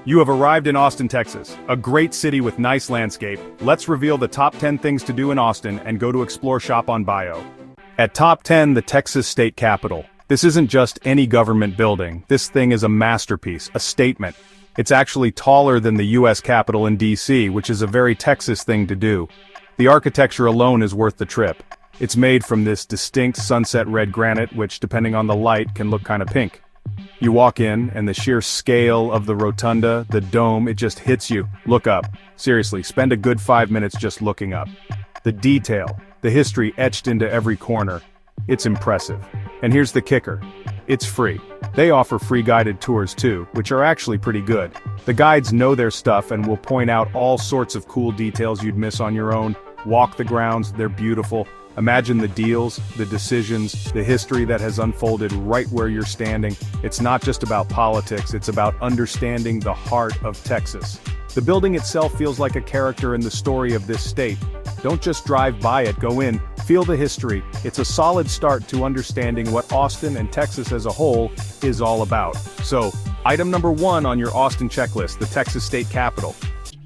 You have arrived in Austin, Texas, a great city with nice landscape. Let's reveal the top 10 things to do in Austin and go to Explore Shop on Bio. At top 10, the Texas State Capitol. This isn't just any government building. This thing is a masterpiece, a statement. It's actually taller than the U.S. Capitol in D.C., which is a very Texas thing to do. The architecture alone is worth the trip. It's made from this distinct sunset red granite, which, depending on the light, can look kind of pink. You walk in, and the sheer scale of the rotunda, the dome, it just hits you. Look up. Seriously, spend a good 5 minutes just looking up. The detail, the history etched into every corner. It's impressive. And here's the kicker. It's free. They offer free guided tours too, which are actually pretty good. The guides know their stuff and will point out all sorts of cool details you'd miss on your own. Walk the grounds, they're beautiful. Imagine the deals, the decisions, the history that has unfolded right where you're standing. It's not just about politics, it's about understanding the heart of Texas. The building itself feels like a character in the story of this state. Don't just drive by it, go in, feel the history. It's a solid start to understanding what Austin and Texas as a whole is all about. So, item number 1 on your Austin checklist, the Texas State Capitol.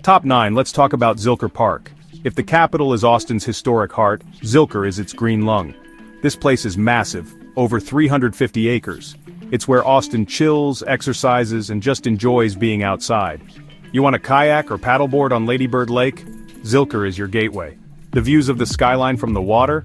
Top 9, let's talk about Zilker Park. If the Capitol is Austin's historic heart, Zilker is its green lung. This place is massive, over 350 acres. It's where Austin chills, exercises, and just enjoys being outside. You want a kayak or paddleboard on Lady Bird Lake? Zilker is your gateway. The views of the skyline from the water?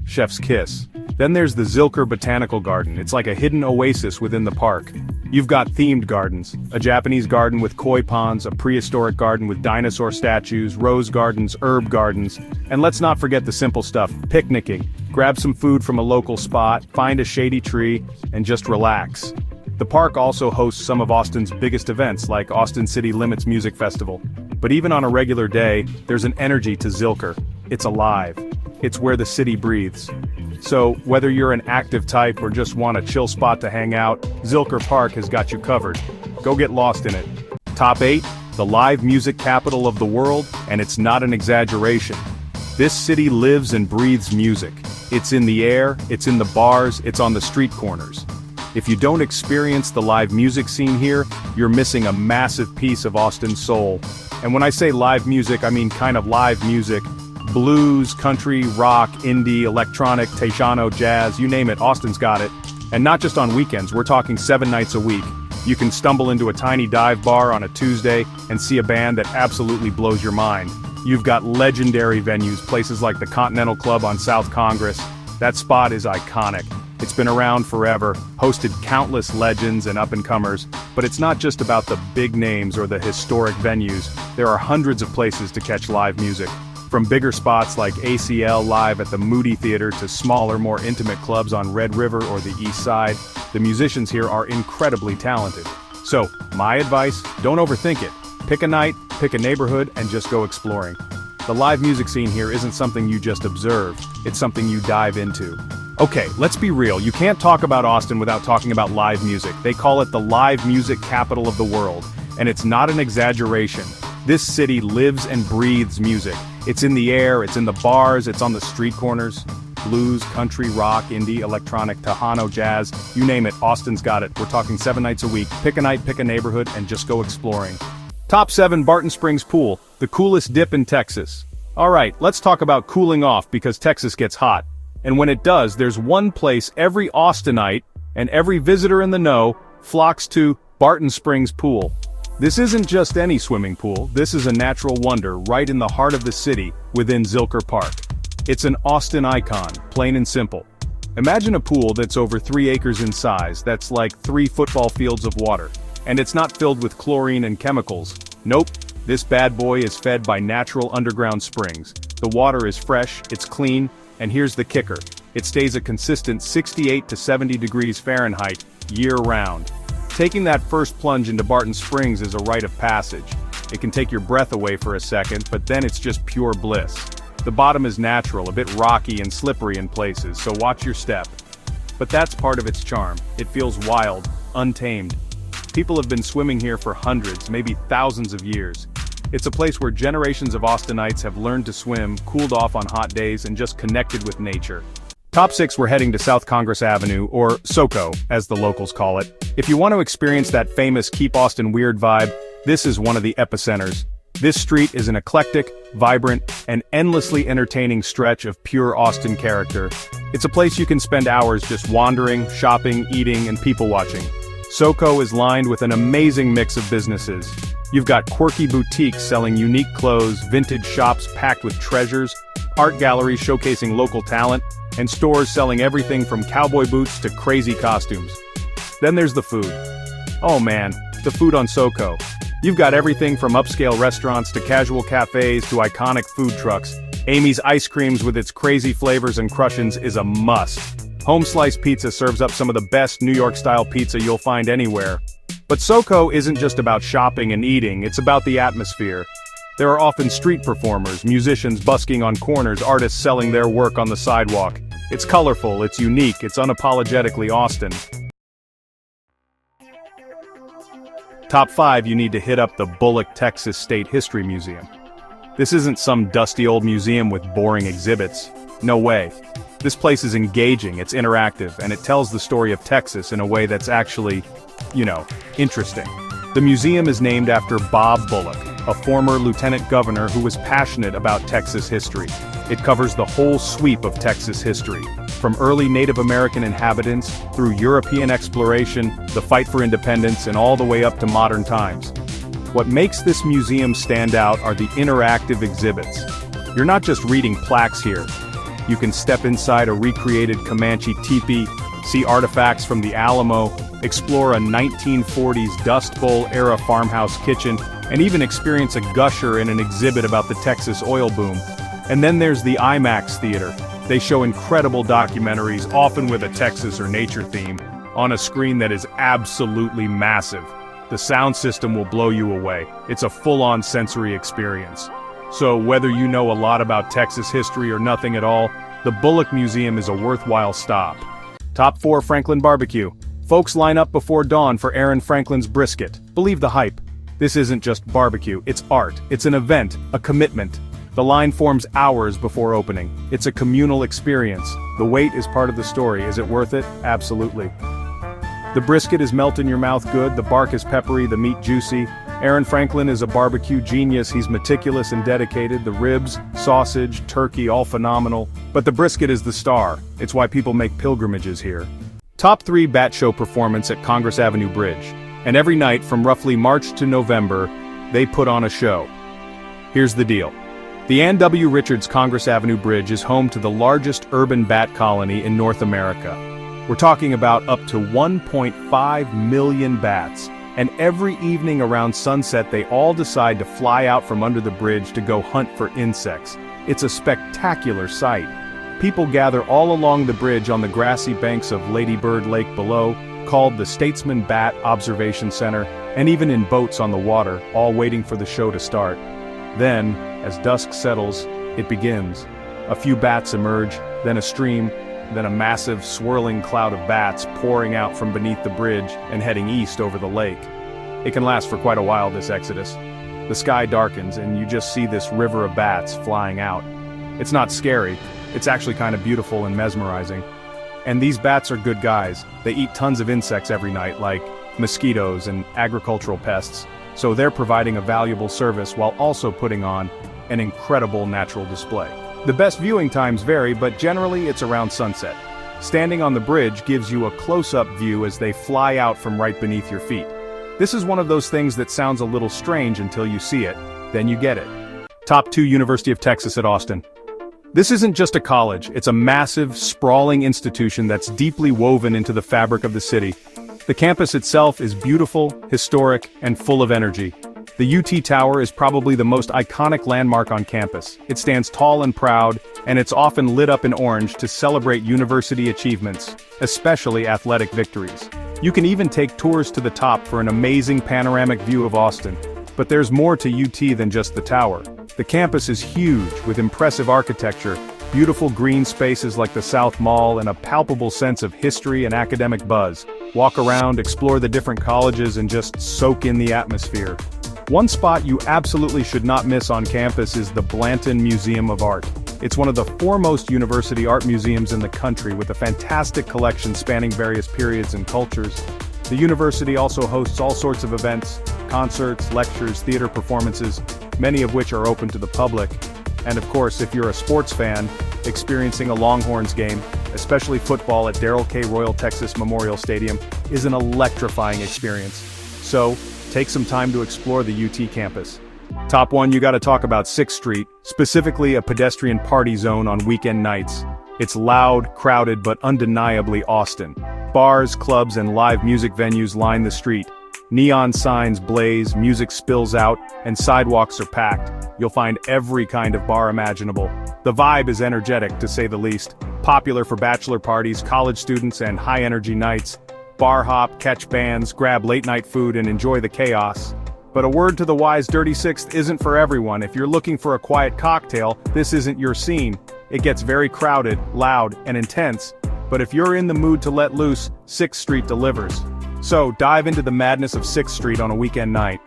Chef's kiss. Then there's the Zilker Botanical Garden. It's like a hidden oasis within the park. You've got themed gardens, a Japanese garden with koi ponds, a prehistoric garden with dinosaur statues, rose gardens, herb gardens, and let's not forget the simple stuff, picnicking. Grab some food from a local spot, find a shady tree, and just relax. The park also hosts some of Austin's biggest events, like Austin City Limits Music Festival. But even on a regular day, there's an energy to Zilker. It's alive. It's where the city breathes. So, whether you're an active type or just want a chill spot to hang out, Zilker Park has got you covered. Go get lost in it. Top 8, the live music capital of the world, and it's not an exaggeration. This city lives and breathes music. It's in the air, it's in the bars, it's on the street corners. If you don't experience the live music scene here, you're missing a massive piece of Austin's soul. And when I say live music, I mean kind of live music. Blues, country, rock, indie, electronic, Tejano, jazz, you name it, Austin's got it. And not just on weekends, we're talking 7 nights a week. You can stumble into a tiny dive bar on a Tuesday and see a band that absolutely blows your mind. You've got legendary venues, places like the Continental Club on South Congress. That spot is iconic. It's been around forever, hosted countless legends and up-and-comers, but it's not just about the big names or the historic venues. There are hundreds of places to catch live music. From bigger spots like ACL Live at the Moody Theater to smaller, more intimate clubs on Red River or the East Side, the musicians here are incredibly talented. So, my advice, don't overthink it. Pick a night, pick a neighborhood, and just go exploring. The live music scene here isn't something you just observe, it's something you dive into. Okay, let's be real, you can't talk about Austin without talking about live music. They call it the live music capital of the world, and it's not an exaggeration. This city lives and breathes music. It's in the air, it's in the bars, it's on the street corners. Blues, country, rock, indie, electronic, Tejano, jazz, you name it, Austin's got it. We're talking 7 nights a week. Pick a night, pick a neighborhood, and just go exploring. Top 7, Barton Springs Pool, the coolest dip in Texas. Alright, let's talk about cooling off because Texas gets hot. And when it does, there's one place every Austinite and every visitor in the know flocks to: Barton Springs Pool. This isn't just any swimming pool, this is a natural wonder right in the heart of the city within Zilker Park. It's an Austin icon, plain and simple. Imagine a pool that's over 3 acres in size, that's like 3 football fields of water. And it's not filled with chlorine and chemicals. Nope, this bad boy is fed by natural underground springs. The water is fresh, it's clean, and here's the kicker. It stays a consistent 68 to 70 degrees Fahrenheit, year-round. Taking that first plunge into Barton Springs is a rite of passage. It can take your breath away for a second, but then it's just pure bliss. The bottom is natural, a bit rocky and slippery in places, so watch your step. But that's part of its charm. It feels wild, untamed. People have been swimming here for hundreds, maybe thousands of years. It's a place where generations of Austinites have learned to swim, cooled off on hot days, and just connected with nature. Top 6, we're heading to South Congress Avenue, or SoCo, as the locals call it. If you want to experience that famous Keep Austin Weird vibe, this is one of the epicenters. This street is an eclectic, vibrant, and endlessly entertaining stretch of pure Austin character. It's a place you can spend hours just wandering, shopping, eating, and people-watching. SoCo is lined with an amazing mix of businesses. You've got quirky boutiques selling unique clothes, vintage shops packed with treasures, art galleries showcasing local talent, and stores selling everything from cowboy boots to crazy costumes. Then there's the food. Oh man, the food on SoCo. You've got everything from upscale restaurants to casual cafes to iconic food trucks. Amy's Ice Creams with its crazy flavors and crushins is a must. Home Slice Pizza serves up some of the best New York-style pizza you'll find anywhere. But SoCo isn't just about shopping and eating, it's about the atmosphere. There are often street performers, musicians busking on corners, artists selling their work on the sidewalk. It's colorful, it's unique, it's unapologetically Austin. Top 5, you need to hit up the Bullock, Texas State History Museum. This isn't some dusty old museum with boring exhibits. No way. This place is engaging, it's interactive, and it tells the story of Texas in a way that's actually, interesting. The museum is named after Bob Bullock, a former lieutenant governor who was passionate about Texas history. It covers the whole sweep of Texas history, from early Native American inhabitants, through European exploration, the fight for independence, and all the way up to modern times. What makes this museum stand out are the interactive exhibits. You're not just reading plaques here. You can step inside a recreated Comanche teepee, see artifacts from the Alamo, explore a 1940s Dust Bowl-era farmhouse kitchen, and even experience a gusher in an exhibit about the Texas oil boom. And then there's the IMAX Theater. They show incredible documentaries, often with a Texas or nature theme, on a screen that is absolutely massive. The sound system will blow you away. It's a full-on sensory experience. So whether you know a lot about Texas history or nothing at all, the Bullock Museum is a worthwhile stop. Top 4, Franklin Barbecue. Folks line up before dawn for Aaron Franklin's brisket. Believe the hype. This isn't just barbecue, it's art, it's an event, a commitment. The line forms hours before opening. It's a communal experience. The wait is part of the story. Is it worth it? Absolutely. The brisket is melt in your mouth good, the bark is peppery, the meat juicy. Aaron Franklin is a barbecue genius, he's meticulous and dedicated, the ribs, sausage, turkey, all phenomenal. But the brisket is the star. It's why people make pilgrimages here. Top 3 Bat Show performance at Congress Avenue Bridge. And every night from roughly March to November, they put on a show. Here's the deal. The Ann W. Richards Congress Avenue Bridge is home to the largest urban bat colony in North America. We're talking about up to 1.5 million bats, and every evening around sunset they all decide to fly out from under the bridge to go hunt for insects. It's a spectacular sight. People gather all along the bridge on the grassy banks of Lady Bird Lake below, called the Statesman Bat Observation Center, and even in boats on the water, all waiting for the show to start. Then, as dusk settles, it begins. A few bats emerge, then a stream, then a massive, swirling cloud of bats pouring out from beneath the bridge and heading east over the lake. It can last for quite a while, this exodus. The sky darkens and you just see this river of bats flying out. It's not scary, it's actually kind of beautiful and mesmerizing. And these bats are good guys. They eat tons of insects every night, like mosquitoes and agricultural pests. So they're providing a valuable service while also putting on an incredible natural display. The best viewing times vary, but generally it's around sunset. Standing on the bridge gives you a close-up view as they fly out from right beneath your feet. This is one of those things that sounds a little strange until you see it, then you get it. Top 2 University of Texas at Austin. This isn't just a college, it's a massive, sprawling institution that's deeply woven into the fabric of the city. The campus itself is beautiful, historic, and full of energy. The UT Tower is probably the most iconic landmark on campus. It stands tall and proud, and it's often lit up in orange to celebrate university achievements, especially athletic victories. You can even take tours to the top for an amazing panoramic view of Austin. But there's more to UT than just the tower. The campus is huge, with impressive architecture, beautiful green spaces like the South Mall, and a palpable sense of history and academic buzz. Walk around, explore the different colleges, and just soak in the atmosphere. One spot you absolutely should not miss on campus is the Blanton Museum of Art. It's one of the foremost university art museums in the country, with a fantastic collection spanning various periods and cultures. The university also hosts all sorts of events, concerts, lectures, theater performances, many of which are open to the public. And of course, if you're a sports fan, experiencing a Longhorns game, especially football at Darrell K. Royal Texas Memorial Stadium, is an electrifying experience. So, take some time to explore the UT campus. Top 1, you gotta talk about 6th Street, specifically a pedestrian party zone on weekend nights. It's loud, crowded, but undeniably Austin. Bars, clubs, and live music venues line the street. Neon signs blaze, music spills out, and sidewalks are packed. You'll find every kind of bar imaginable. The vibe is energetic, to say the least. Popular for bachelor parties, college students, and high-energy nights. Bar hop, catch bands, grab late-night food, and enjoy the chaos. But a word to the wise, Dirty Sixth isn't for everyone. If you're looking for a quiet cocktail, this isn't your scene. It gets very crowded, loud, and intense. But if you're in the mood to let loose, 6th Street delivers. So, dive into the madness of 6th Street on a weekend night.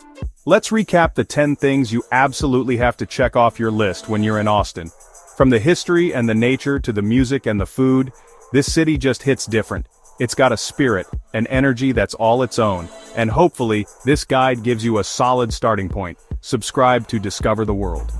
Let's recap the 10 things you absolutely have to check off your list when you're in Austin. From the history and the nature to the music and the food, this city just hits different. It's got a spirit, an energy that's all its own. And hopefully, this guide gives you a solid starting point. Subscribe to discover the world.